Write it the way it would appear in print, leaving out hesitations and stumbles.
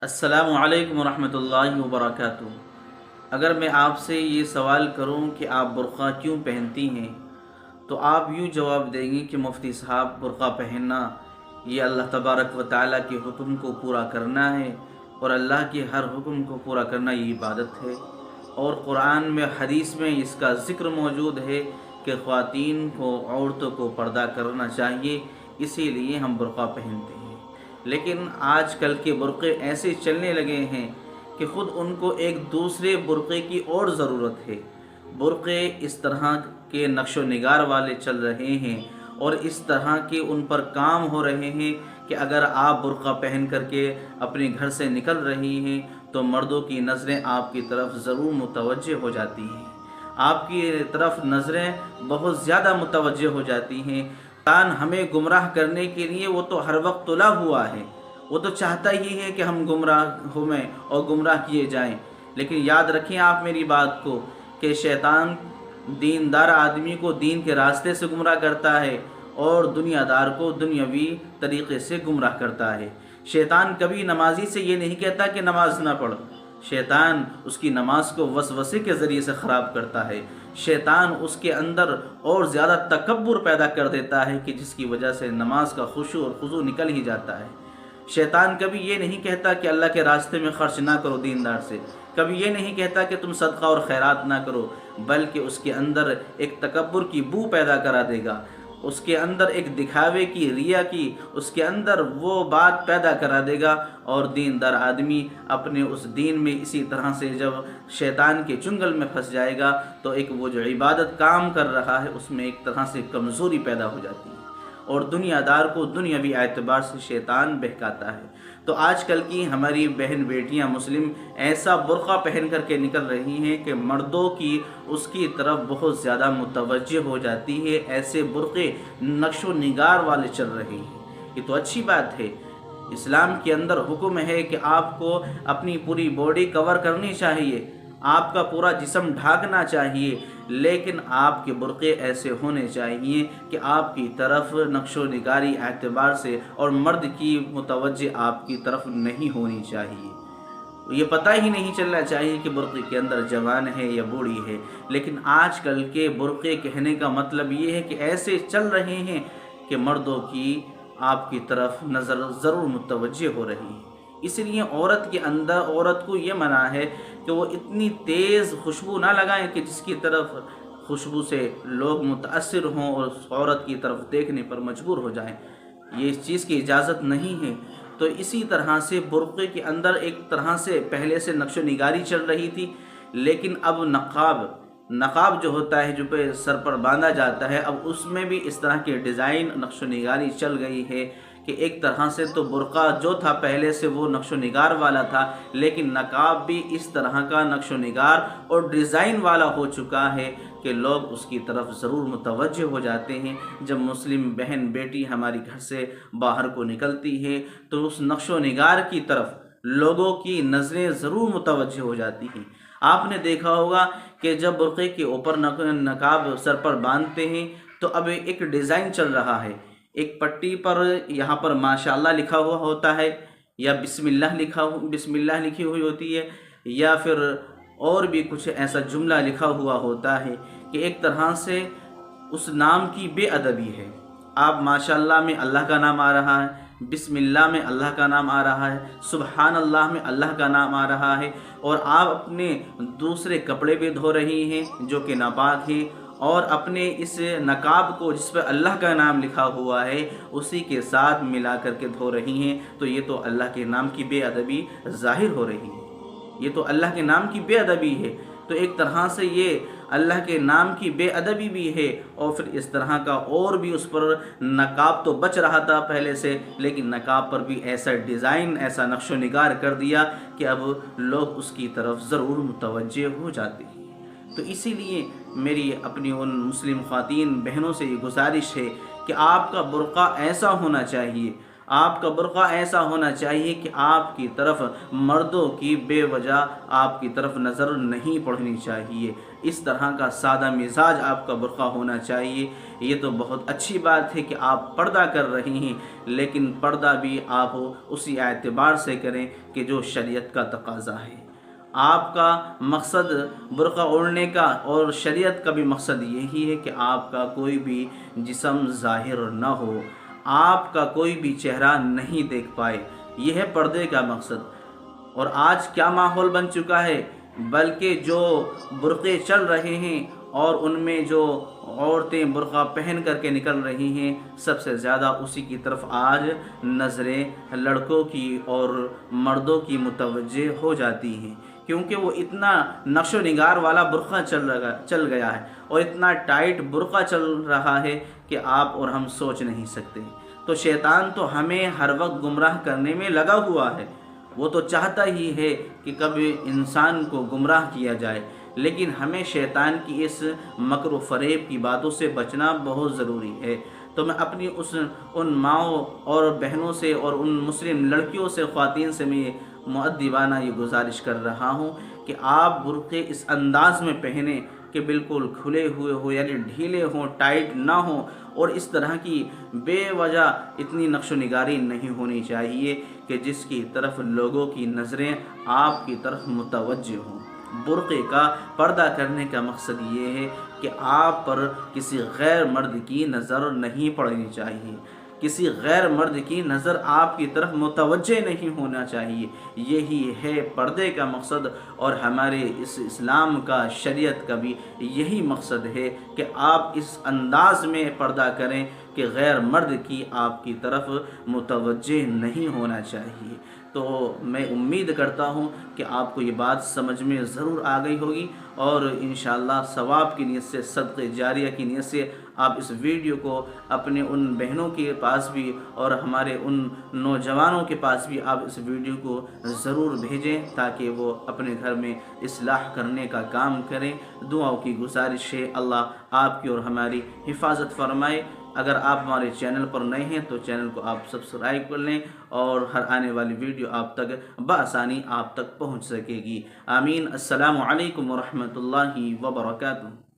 السلام علیکم ورحمۃ اللہ وبرکاتہ۔ اگر میں آپ سے یہ سوال کروں کہ آپ برقع کیوں پہنتی ہیں تو آپ یوں جواب دیں گے کہ مفتی صاحب، برقع پہننا یہ اللہ تبارک و تعالیٰ کے حکم کو پورا کرنا ہے، اور اللہ کے ہر حکم کو پورا کرنا یہ عبادت ہے، اور قرآن میں حدیث میں اس کا ذکر موجود ہے کہ خواتین کو، عورتوں کو پردہ کرنا چاہیے، اسی لیے ہم برقع پہنتے ہیں۔ لیکن آج کل کے برقعے ایسے چلنے لگے ہیں کہ خود ان کو ایک دوسرے برقعے کی اور ضرورت ہے۔ برقعے اس طرح کے نقش و نگار والے چل رہے ہیں اور اس طرح کے ان پر کام ہو رہے ہیں کہ اگر آپ برقع پہن کر کے اپنے گھر سے نکل رہی ہیں تو مردوں کی نظریں آپ کی طرف ضرور متوجہ ہو جاتی ہیں، آپ کی طرف نظریں بہت زیادہ متوجہ ہو جاتی ہیں۔ شیطان ہمیں گمراہ کرنے کے لیے وہ تو ہر وقت تلا ہوا ہے، وہ تو چاہتا ہی ہے کہ ہم گمراہ ہوئیں اور گمراہ کیے جائیں۔ لیکن یاد رکھیں آپ میری بات کو کہ شیطان دیندار آدمی کو دین کے راستے سے گمراہ کرتا ہے اور دنیا دار کو دنیاوی طریقے سے گمراہ کرتا ہے۔ شیطان کبھی نمازی سے یہ نہیں کہتا کہ نماز نہ پڑھ، شیطان اس کی نماز کو وسوسے کے ذریعے سے خراب کرتا ہے۔ شیطان اس کے اندر اور زیادہ تکبر پیدا کر دیتا ہے کہ جس کی وجہ سے نماز کا خشوع اور خضوع نکل ہی جاتا ہے۔ شیطان کبھی یہ نہیں کہتا کہ اللہ کے راستے میں خرچ نہ کرو دیندار سے، کبھی یہ نہیں کہتا کہ تم صدقہ اور خیرات نہ کرو، بلکہ اس کے اندر ایک تکبر کی بو پیدا کرا دے گا، اس کے اندر ایک دکھاوے کی، ریا کی، اس کے اندر وہ بات پیدا کرا دے گا، اور دیندار آدمی اپنے اس دین میں اسی طرح سے جب شیطان کے چنگل میں پھنس جائے گا تو ایک وہ جو عبادت کام کر رہا ہے اس میں ایک طرح سے کمزوری پیدا ہو جاتی ہے، اور دنیا دار کو دنیاوی اعتبار سے شیطان بہکاتا ہے۔ تو آج کل کی ہماری بہن بیٹیاں مسلم ایسا برقع پہن کر کے نکل رہی ہیں کہ مردوں کی اس کی طرف بہت زیادہ متوجہ ہو جاتی ہے، ایسے برقعے نقش و نگار والے چل رہے ہیں۔ یہ تو اچھی بات ہے، اسلام کے اندر حکم ہے کہ آپ کو اپنی پوری باڈی کور کرنی چاہیے، آپ کا پورا جسم ڈھانکنا چاہیے، لیکن آپ کے برقعے ایسے ہونے چاہیے کہ آپ کی طرف نقش و نگاری اعتبار سے اور مرد کی متوجہ آپ کی طرف نہیں ہونی چاہیے۔ یہ پتہ ہی نہیں چلنا چاہیے کہ برقعے کے اندر جوان ہے یا بوڑھی ہے، لیکن آج کل کے برقعے کہنے کا مطلب یہ ہے کہ ایسے چل رہے ہیں کہ مردوں کی آپ کی طرف نظر ضرور متوجہ ہو رہی ہے۔ اس لیے عورت کے اندر، عورت کو یہ منع ہے کہ وہ اتنی تیز خوشبو نہ لگائیں کہ جس کی طرف خوشبو سے لوگ متاثر ہوں اور اس عورت کی طرف دیکھنے پر مجبور ہو جائیں، یہ اس چیز کی اجازت نہیں ہے۔ تو اسی طرح سے برقعے کے اندر ایک طرح سے پہلے سے نقش و نگاری چل رہی تھی، لیکن اب نقاب جو ہوتا ہے جو پہ سر پر باندھا جاتا ہے، اب اس میں بھی اس طرح کے ڈیزائن نقش و نگاری چل گئی ہے کہ ایک طرح سے تو برقع جو تھا پہلے سے وہ نقش و نگار والا تھا، لیکن نقاب بھی اس طرح کا نقش و نگار اور ڈیزائن والا ہو چکا ہے کہ لوگ اس کی طرف ضرور متوجہ ہو جاتے ہیں۔ جب مسلم بہن بیٹی ہماری گھر سے باہر کو نکلتی ہے تو اس نقش و نگار کی طرف لوگوں کی نظریں ضرور متوجہ ہو جاتی ہیں۔ آپ نے دیکھا ہوگا کہ جب برقعے کے اوپر نقاب سر پر باندھتے ہیں تو اب ایک ڈیزائن چل رہا ہے، ایک پٹی پر یہاں پر ماشاءاللہ لکھا ہوا ہوتا ہے، یا بسم اللہ لکھی ہوئی ہوتی ہے، یا پھر اور بھی کچھ ایسا جملہ لکھا ہوا ہوتا ہے کہ ایک طرح سے اس نام کی بے ادبی ہے۔ آپ ماشاءاللہ میں اللہ کا نام آ رہا ہے، بسم اللہ میں اللہ کا نام آ رہا ہے، سبحان اللہ میں اللہ کا نام آ رہا ہے، اور آپ اپنے دوسرے کپڑے بھی دھو رہی ہیں جو کہ ناپاک ہیں، اور اپنے اس نقاب کو جس پہ اللہ کا نام لکھا ہوا ہے اسی کے ساتھ ملا کر کے دھو رہی ہیں، تو یہ تو اللہ کے نام کی بے ادبی ظاہر ہو رہی ہے، یہ تو اللہ کے نام کی بے ادبی ہے۔ تو ایک طرح سے یہ اللہ کے نام کی بے ادبی بھی ہے، اور پھر اس طرح کا اور بھی اس پر نقاب تو بچ رہا تھا پہلے سے، لیکن نقاب پر بھی ایسا ڈیزائن، ایسا نقش و نگار کر دیا کہ اب لوگ اس کی طرف ضرور متوجہ ہو جاتے ہیں۔ تو اسی لیے میری اپنی ان مسلم خواتین بہنوں سے یہ گزارش ہے کہ آپ کا برقع ایسا ہونا چاہیے، آپ کا برقع ایسا ہونا چاہیے کہ آپ کی طرف مردوں کی بے وجہ آپ کی طرف نظر نہیں پڑنی چاہیے، اس طرح کا سادہ مزاج آپ کا برقع ہونا چاہیے۔ یہ تو بہت اچھی بات ہے کہ آپ پردہ کر رہے ہیں، لیکن پردہ بھی آپ اسی اعتبار سے کریں کہ جو شریعت کا تقاضا ہے۔ آپ کا مقصد برقع اوڑھنے کا اور شریعت کا بھی مقصد یہی ہے کہ آپ کا کوئی بھی جسم ظاہر نہ ہو، آپ کا کوئی بھی چہرہ نہیں دیکھ پائے، یہ ہے پردے کا مقصد۔ اور آج کیا ماحول بن چکا ہے، بلکہ جو برقعے چل رہے ہیں اور ان میں جو عورتیں برقع پہن کر کے نکل رہی ہیں، سب سے زیادہ اسی کی طرف آج نظریں لڑکوں کی اور مردوں کی متوجہ ہو جاتی ہیں، کیونکہ وہ اتنا نقش و نگار والا برقع چل گیا ہے اور اتنا ٹائٹ برقع چل رہا ہے کہ آپ اور ہم سوچ نہیں سکتے۔ تو شیطان تو ہمیں ہر وقت گمراہ کرنے میں لگا ہوا ہے، وہ تو چاہتا ہی ہے کہ کبھی انسان کو گمراہ کیا جائے، لیکن ہمیں شیطان کی اس مکر و فریب کی باتوں سے بچنا بہت ضروری ہے۔ تو میں اپنی ان ماؤں اور بہنوں سے اور ان مسلم لڑکیوں سے، خواتین سے میں مؤدبانہ یہ گزارش کر رہا ہوں کہ آپ برقعے اس انداز میں پہنیں کہ بالکل کھلے ہوئے ہو، یعنی ڈھیلے ہوں، ٹائٹ نہ ہوں، اور اس طرح کی بے وجہ اتنی نقش و نگاری نہیں ہونی چاہیے کہ جس کی طرف لوگوں کی نظریں آپ کی طرف متوجہ ہوں۔ برقعے کا پردہ کرنے کا مقصد یہ ہے کہ آپ پر کسی غیر مرد کی نظر نہیں پڑنی چاہیے، کسی غیر مرد کی نظر آپ کی طرف متوجہ نہیں ہونا چاہیے، یہی ہے پردے کا مقصد۔ اور ہمارے اس اسلام کا، شریعت کا بھی یہی مقصد ہے کہ آپ اس انداز میں پردہ کریں کہ غیر مرد کی آپ کی طرف متوجہ نہیں ہونا چاہیے۔ تو میں امید کرتا ہوں کہ آپ کو یہ بات سمجھ میں ضرور آ گئی ہوگی، اور انشاءاللہ ثواب کی نیت سے، صدقہ جاریہ کی نیت سے آپ اس ویڈیو کو اپنے ان بہنوں کے پاس بھی اور ہمارے ان نوجوانوں کے پاس بھی آپ اس ویڈیو کو ضرور بھیجیں، تاکہ وہ اپنے گھر میں اصلاح کرنے کا کام کریں۔ دعاؤں کی گزارش ہے، اللہ آپ کی اور ہماری حفاظت فرمائے۔ اگر آپ ہمارے چینل پر نئے ہیں تو چینل کو آپ سبسکرائب کر لیں، اور ہر آنے والی ویڈیو آپ تک بآسانی آپ تک پہنچ سکے گی۔ آمین۔ السلام علیکم ورحمۃ اللہ وبرکاتہ۔